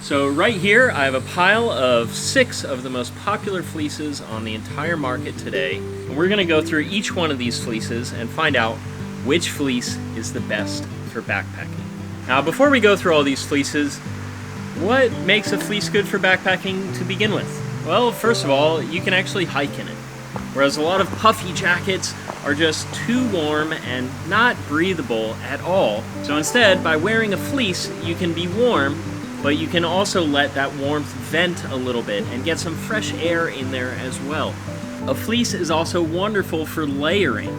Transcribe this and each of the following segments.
So right here, I have a pile of 6 of the most popular fleeces on the entire market today. And we're gonna go through each one of these fleeces and find out which fleece is the best for backpacking. Now, before we go through all these fleeces, what makes a fleece good for backpacking to begin with? Well, first of all, you can actually hike in it. Whereas a lot of puffy jackets are just too warm and not breathable at all. So instead, by wearing a fleece, you can be warm, but you can also let that warmth vent a little bit and get some fresh air in there as well. A fleece is also wonderful for layering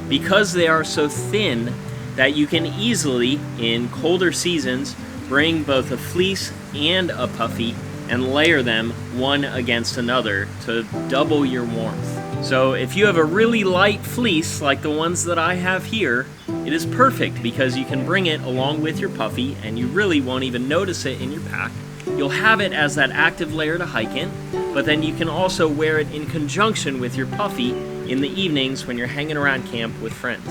because they are so thin that you can easily, in colder seasons, bring both a fleece and a puffy and layer them one against another to double your warmth. So if you have a really light fleece like the ones that I have here, it is perfect because you can bring it along with your puffy and you really won't even notice it in your pack. You'll have it as that active layer to hike in, but then you can also wear it in conjunction with your puffy in the evenings when you're hanging around camp with friends.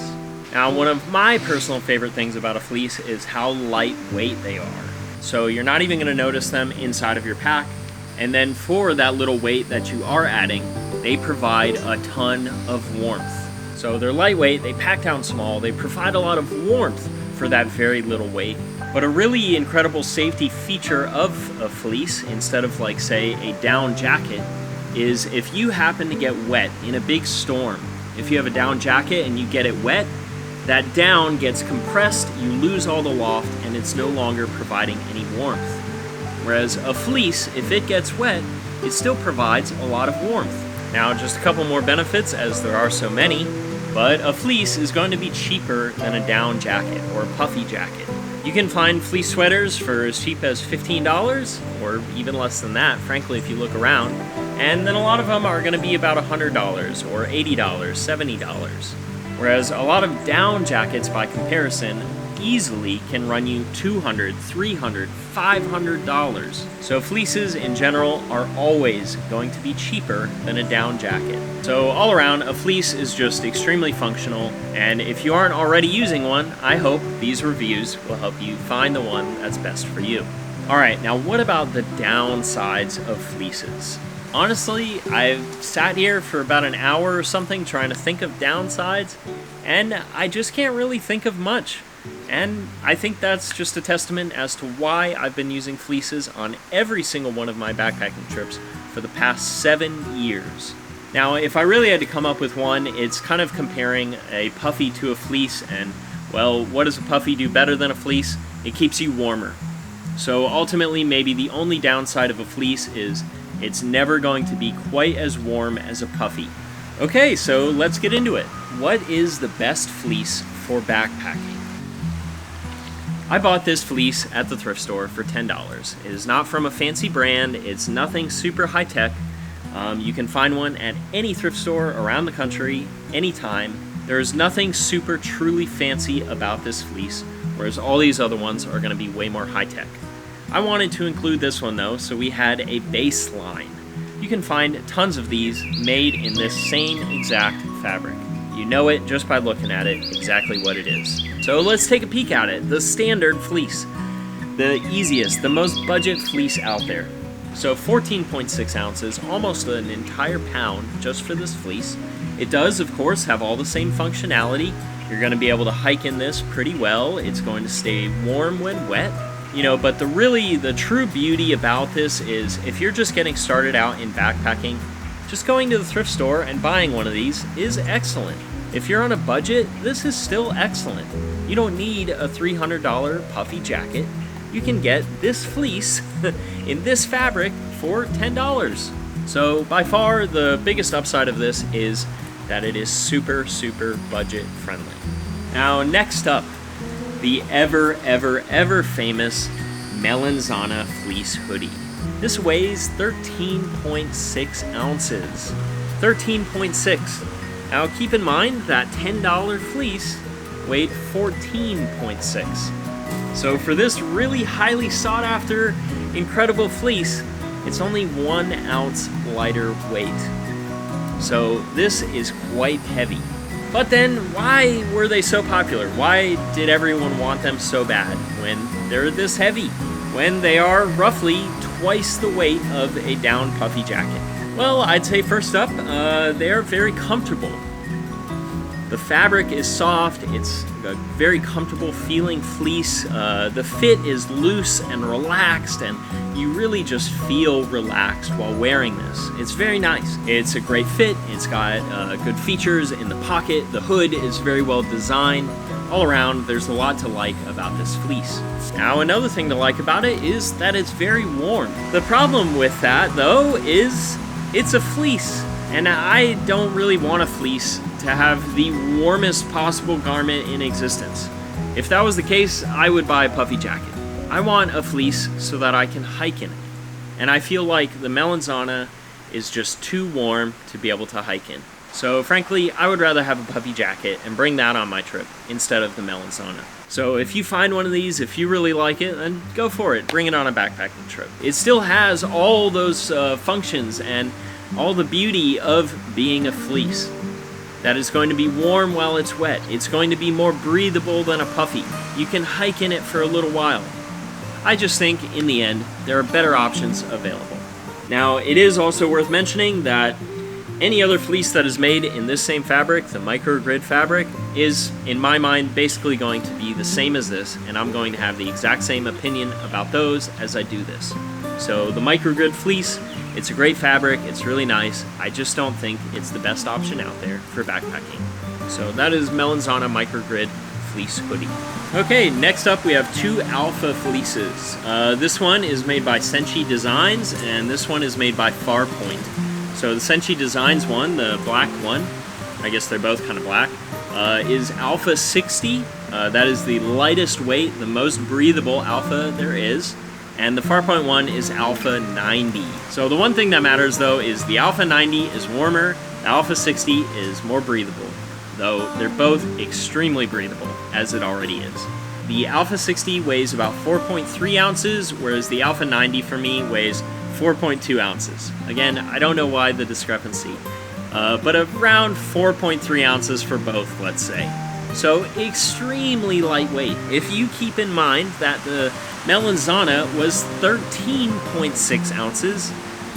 Now, one of my personal favorite things about a fleece is how lightweight they are. So you're not even going to notice them inside of your pack. And then for that little weight that you are adding, they provide a ton of warmth. So they're lightweight, they pack down small, they provide a lot of warmth for that very little weight. But a really incredible safety feature of a fleece, instead of like say a down jacket, is if you happen to get wet in a big storm, if you have a down jacket and you get it wet, that down gets compressed, you lose all the loft, and it's no longer providing any warmth. Whereas a fleece, if it gets wet, it still provides a lot of warmth. Now, just a couple more benefits, as there are so many, but a fleece is going to be cheaper than a down jacket or a puffy jacket. You can find fleece sweaters for as cheap as $15, or even less than that, frankly, if you look around. And then a lot of them are going to be about $100 or $80, $70. Whereas a lot of down jackets, by comparison, easily can run you $200, $300, $500. So fleeces in general are always going to be cheaper than a down jacket. So all around, a fleece is just extremely functional, and if you aren't already using one, I hope these reviews will help you find the one that's best for you. Alright, now what about the downsides of fleeces? Honestly, I've sat here for about an hour or something trying to think of downsides, and I just can't really think of much. And I think that's just a testament as to why I've been using fleeces on every single one of my backpacking trips for the past 7 years. Now, if I really had to come up with one, it's kind of comparing a puffy to a fleece, and, well, what does a puffy do better than a fleece? It keeps you warmer. So ultimately, maybe the only downside of a fleece is it's never going to be quite as warm as a puffy. Okay, so let's get into it. What is the best fleece for backpacking? I bought this fleece at the thrift store for $10. It is not from a fancy brand, it's nothing super high-tech. You can find one at any thrift store around the country, anytime. There is nothing super truly fancy about this fleece, whereas all these other ones are going to be way more high-tech. I wanted to include this one though, so we had a baseline. You can find tons of these made in this same exact fabric. You know it just by looking at it, exactly what it is. So let's take a peek at it. The standard fleece. The easiest, the most budget fleece out there. So 14.6 ounces, almost an entire pound just for this fleece. It does, of course, have all the same functionality. You're going to be able to hike in this pretty well. It's going to stay warm when wet. But the true beauty about this is if you're just getting started out in backpacking, just going to the thrift store and buying one of these is excellent. If you're on a budget, this is still excellent. You don't need a $300 puffy jacket. You can get this fleece in this fabric for $10. So by far, the biggest upside of this is that it is super, super budget friendly. Now, next up, the ever famous Melanzana fleece hoodie. This weighs 13.6 ounces. 13.6. Now keep in mind that $10 fleece weighed 14.6. So for this really highly sought after, incredible fleece, it's only 1 ounce lighter weight. So this is quite heavy. But then, why were they so popular? Why did everyone want them so bad when they're this heavy? when they are roughly twice the weight of a down puffy jacket? Well, I'd say first up, they are very comfortable. The fabric is soft, it's a very comfortable feeling fleece. The fit is loose and relaxed, and you really just feel relaxed while wearing this. It's very nice. It's a great fit, it's got good features in the pocket, the hood is very well designed. All around, there's a lot to like about this fleece. Now, another thing to like about it is that it's very warm. The problem with that, though, is it's a fleece, and I don't really want a fleece to have the warmest possible garment in existence. If that was the case, I would buy a puffy jacket. I want a fleece so that I can hike in it. And I feel like the Melanzana is just too warm to be able to hike in. So frankly, I would rather have a puffy jacket and bring that on my trip instead of the Melanzana. So if you find one of these, if you really like it, then go for it. Bring it on a backpacking trip. It still has all those functions and all the beauty of being a fleece. That is going to be warm while it's wet. It's going to be more breathable than a puffy. You can hike in it for a little while. I just think, in the end, there are better options available. Now, it is also worth mentioning that any other fleece that is made in this same fabric, the microgrid fabric, is, in my mind, basically going to be the same as this, and I'm going to have the exact same opinion about those as I do this. So the microgrid fleece, it's a great fabric, it's really nice. I just don't think it's the best option out there for backpacking. So that is Melanzana microgrid fleece hoodie. Okay, next up we have two alpha fleeces. This one is made by Senshi Designs, and this one is made by Farpointe. So the Senshi Designs one, the black one, I guess they're both kind of black, is Alpha 60. That is the lightest weight, the most breathable alpha there is. And the Farpointe one is Alpha 90. So the one thing that matters, though, is the Alpha 90 is warmer, the Alpha 60 is more breathable, though they're both extremely breathable, as it already is. The Alpha 60 weighs about 4.3 ounces, whereas the Alpha 90 for me weighs 4.2 ounces. Again, I don't know why the discrepancy, but around 4.3 ounces for both, let's say. So extremely lightweight. If you keep in mind that the Melanzana was 13.6 ounces,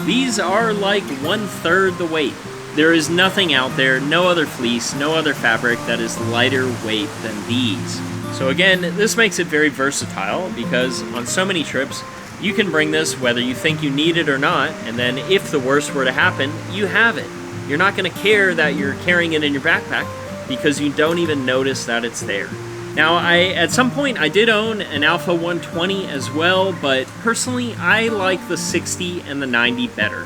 these are like 1/3 the weight. There is nothing out there, no other fleece, no other fabric that is lighter weight than these. So again, this makes it very versatile because on so many trips, you can bring this whether you think you need it or not, and then if the worst were to happen, you have it. You're not going to care that you're carrying it in your backpack because you don't even notice that it's there. Now, at some point I did own an Alpha 120 as well, but personally I like the 60 and the 90 better.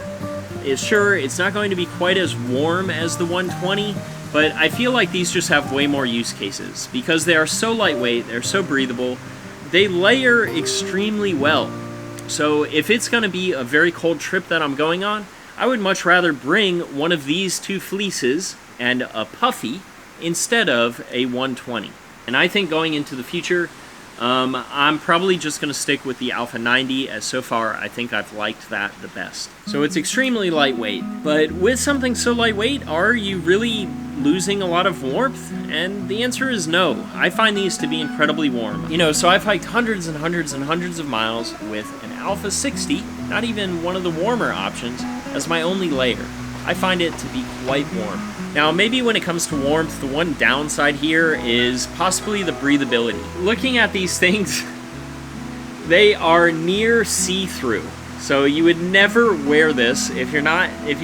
Sure, it's not going to be quite as warm as the 120, but I feel like these just have way more use cases because they are so lightweight, they're so breathable, they layer extremely well. So if it's going to be a very cold trip that I'm going on, I would much rather bring one of these two fleeces and a puffy instead of a 120. And I think going into the future, I'm probably just going to stick with the Alpha 90, as so far I think I've liked that the best. So it's extremely lightweight, but with something so lightweight, are you really losing a lot of warmth? And the answer is no. I find these to be incredibly warm. You know, so I've hiked hundreds and hundreds and hundreds of miles with an Alpha 60, not even one of the warmer options, as my only layer. I find it to be quite warm. Now, maybe when it comes to warmth, the one downside here is possibly the breathability. Looking at these things, they are near see-through. So you would never wear this if you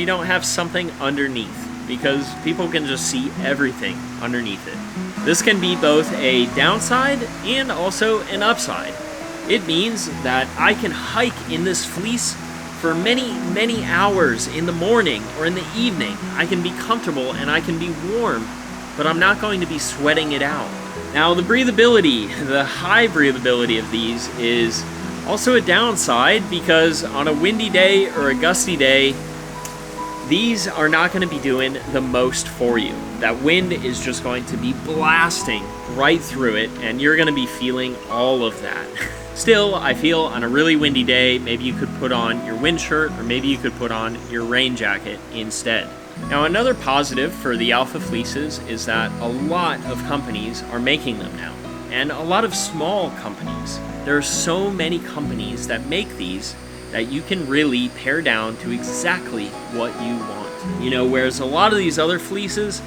don't have something underneath, because people can just see everything underneath it. This can be both a downside and also an upside. It means that I can hike in this fleece for many, many hours in the morning or in the evening. I can be comfortable and I can be warm, but I'm not going to be sweating it out. Now, the breathability, the high breathability of these is also a downside because on a windy day or a gusty day, these are not going to be doing the most for you. That wind is just going to be blasting right through it, and you're going to be feeling all of that. Still, I feel on a really windy day, maybe you could put on your wind shirt, or maybe you could put on your rain jacket instead. Now, another positive for the Alpha fleeces is that a lot of companies are making them now. and a lot of small companies. There are so many companies that make these that you can really pare down to exactly what you want. You know, whereas a lot of these other fleeces,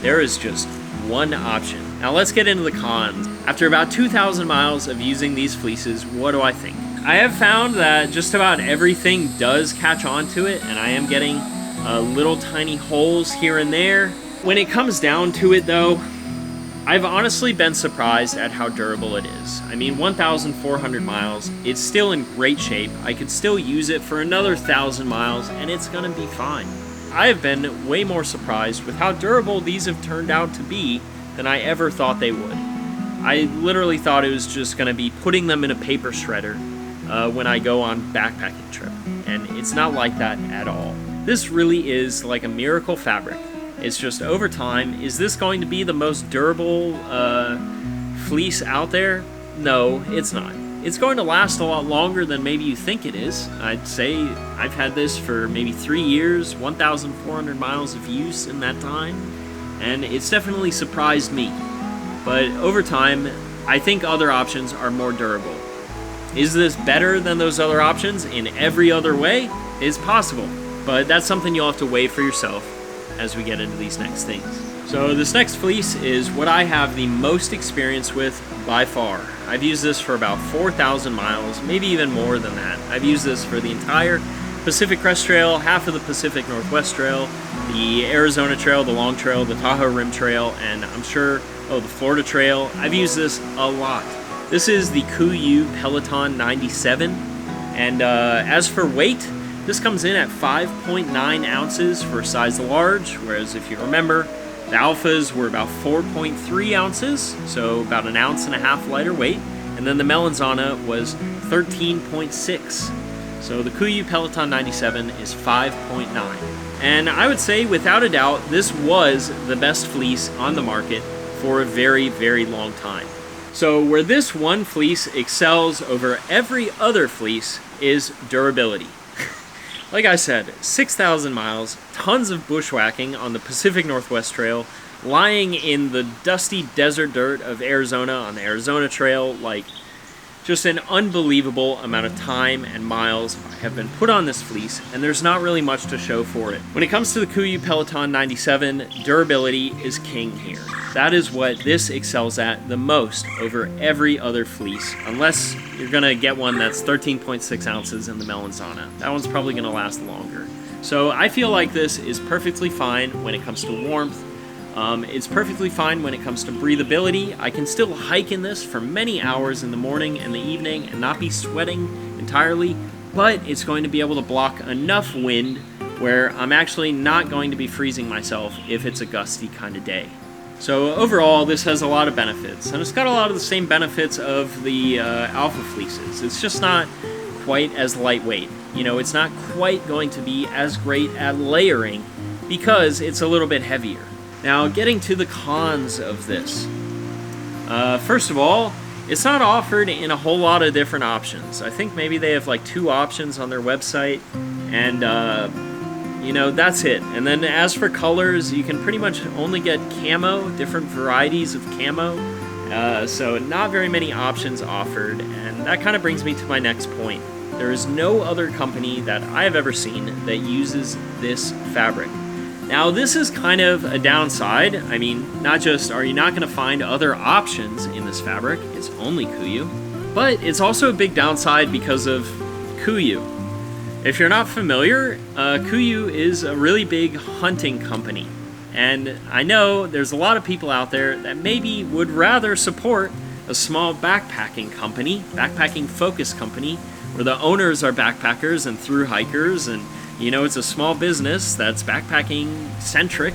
there is just one option. Now let's get into the cons. After about 2,000 miles of using these fleeces, what do I think? I have found that just about everything does catch on to it, and I am getting little tiny holes here and there. When it comes down to it though, I've honestly been surprised at how durable it is. I mean, 1,400 miles, it's still in great shape. I could still use it for another 1,000 miles and it's gonna be fine. I have been way more surprised with how durable these have turned out to be than I ever thought they would. I literally thought it was just gonna be putting them in a paper shredder when I go on backpacking trip, and it's not like that at all. This really is like a miracle fabric. It's just over time, is this going to be the most durable fleece out there? No, it's not. It's going to last a lot longer than maybe you think it is. I'd say I've had this for maybe 3 years, 1,400 miles of use in that time, and it's definitely surprised me. But over time, I think other options are more durable. Is this better than those other options in every other way? It's possible, but that's something you'll have to weigh for yourself as we get into these next things. So this next fleece is what I have the most experience with by far. I've used this for about 4,000 miles, maybe even more than that. I've used this for the entire Pacific Crest Trail, half of the Pacific Northwest Trail, the Arizona Trail, the Long Trail, the Tahoe Rim Trail, and I'm sure, the Florida Trail. I've used this a lot. This is the Kuiu Peloton 97, and as for weight, this comes in at 5.9 ounces for a size large, whereas if you remember, the alphas were about 4.3 ounces, so about an ounce and a half lighter weight, and then the Melanzana was 13.6. So the Kuiu Peloton 97 is 5.9. And I would say, without a doubt, this was the best fleece on the market for a very, very long time. So where this one fleece excels over every other fleece is durability. Like I said, 6,000 miles, tons of bushwhacking on the Pacific Northwest Trail, lying in the dusty desert dirt of Arizona on the Arizona Trail, like just an unbelievable amount of time and miles have been put on this fleece, and there's not really much to show for it. When it comes to the Kuiu Peloton 97, durability is king here. That is what this excels at the most over every other fleece, unless you're gonna get one that's 13.6 ounces in the Melanzana. That one's probably gonna last longer. So I feel like this is perfectly fine when it comes to warmth. It's perfectly fine when it comes to breathability. I can still hike in this for many hours in the morning and the evening and not be sweating entirely, but it's going to be able to block enough wind where I'm actually not going to be freezing myself if it's a gusty kind of day. So overall, this has a lot of benefits, and it's got a lot of the same benefits of the alpha fleeces. It's just not quite as lightweight. You know, it's not quite going to be as great at layering because it's a little bit heavier. Now, getting to the cons of this. First of all, it's not offered in a whole lot of different options. I think maybe they have like 2 options on their website, and you know, that's it. And then as for colors, you can pretty much only get camo, different varieties of camo. So not very many options offered, and that kind of brings me to my next point. There is no other company that I have ever seen that uses this fabric. Now, this is kind of a downside. I mean, not just are you not going to find other options in this fabric, it's only Kuiu, but it's also a big downside because of Kuiu. If you're not familiar, Kuiu is a really big hunting company. And I know there's a lot of people out there that maybe would rather support a small backpacking company, backpacking focused company, where the owners are backpackers and thru hikers, and you know, it's a small business that's backpacking centric.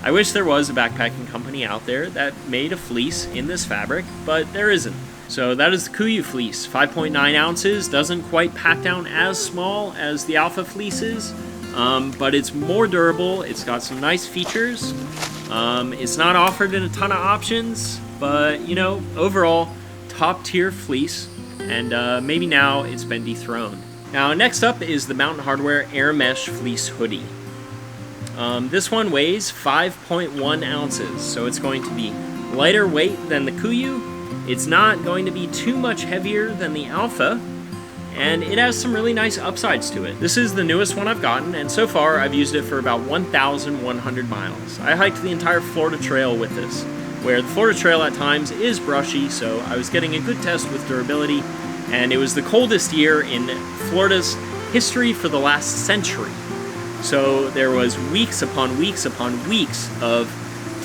I wish there was a backpacking company out there that made a fleece in this fabric, but there isn't. So that is the Kuiu fleece, 5.9 ounces, doesn't quite pack down as small as the alpha fleeces, but it's more durable, it's got some nice features, it's not offered in a ton of options, but you know, overall, top tier fleece, and maybe now it's been dethroned. Now next up is the Mountain Hardwear Air Mesh Fleece Hoodie. This one weighs 5.1 ounces, so it's going to be lighter weight than the Kuiu. It's not going to be too much heavier than the Alpha, and it has some really nice upsides to it. This is the newest one I've gotten, and so far I've used it for about 1,100 miles. I hiked the entire Florida Trail with this, where the Florida Trail at times is brushy, so I was getting a good test with durability, and it was the coldest year in Florida's history for the last century. So there was weeks upon weeks upon weeks of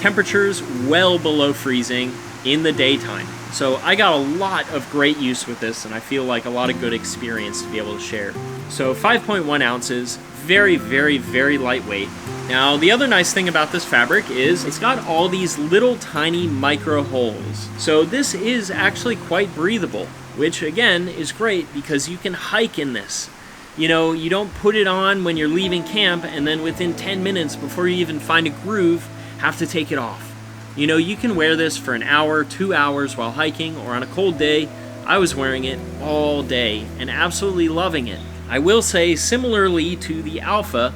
temperatures well below freezing in the daytime. So I got a lot of great use with this, and I feel like a lot of good experience to be able to share. So 5.1 ounces, very, very, very lightweight. Now, the other nice thing about this fabric is it's got all these little tiny micro holes. So this is actually quite breathable, which again is great because you can hike in this. You know, you don't put it on when you're leaving camp and then within 10 minutes before you even find a groove, have to take it off. You know, you can wear this for an hour, 2 hours while hiking, or on a cold day. I was wearing it all day and absolutely loving it. I will say, similarly to the Alpha,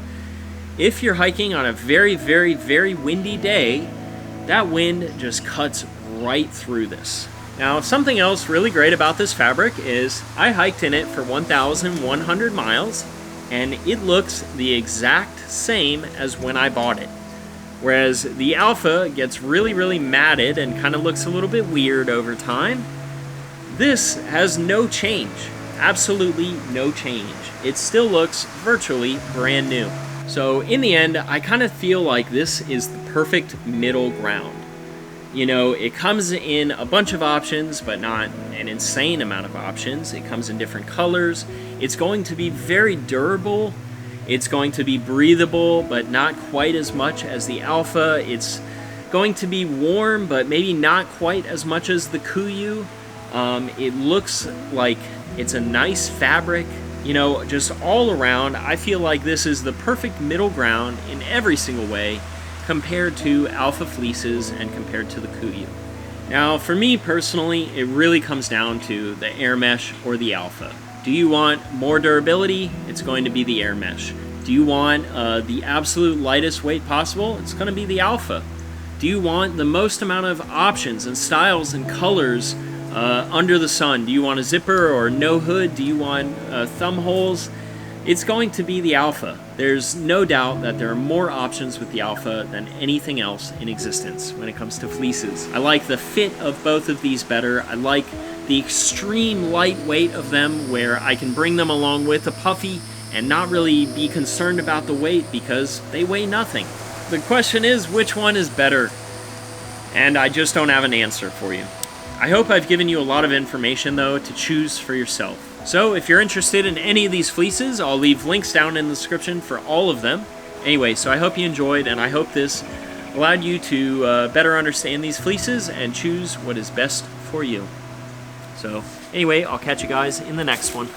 if you're hiking on a very, very, very windy day, that wind just cuts right through this. Now, something else really great about this fabric is I hiked in it for 1,100 miles, and it looks the exact same as when I bought it. Whereas the Alpha gets really, really matted and kind of looks a little bit weird over time. This has no change. Absolutely no change. It still looks virtually brand new. So in the end, I kind of feel like this is the perfect middle ground. You know, it comes in a bunch of options, but not an insane amount of options. It comes in different colors. It's going to be very durable. It's going to be breathable, but not quite as much as the Alpha. It's going to be warm, but maybe not quite as much as the Kuiu. It looks like it's a nice fabric. You know, just all around, I feel like this is the perfect middle ground in every single way compared to Alpha fleeces and compared to the Kuiu. Now, for me personally, it really comes down to the air mesh or the Alpha. Do you want more durability? It's going to be the air mesh. Do you want the absolute lightest weight possible? It's going to be the Alpha. Do you want the most amount of options and styles and colors under the sun? Do you want a zipper or no hood? Do you want thumb holes? It's going to be the Alpha. There's no doubt that there are more options with the Alpha than anything else in existence when it comes to fleeces. I like the fit of both of these better. I like the extreme lightweight of them, where I can bring them along with a puffy and not really be concerned about the weight because they weigh nothing. The question is, which one is better? And I just don't have an answer for you. I hope I've given you a lot of information, though, to choose for yourself. So if you're interested in any of these fleeces, I'll leave links down in the description for all of them. Anyway, so I hope you enjoyed, and I hope this allowed you to better understand these fleeces and choose what is best for you. So anyway, I'll catch you guys in the next one.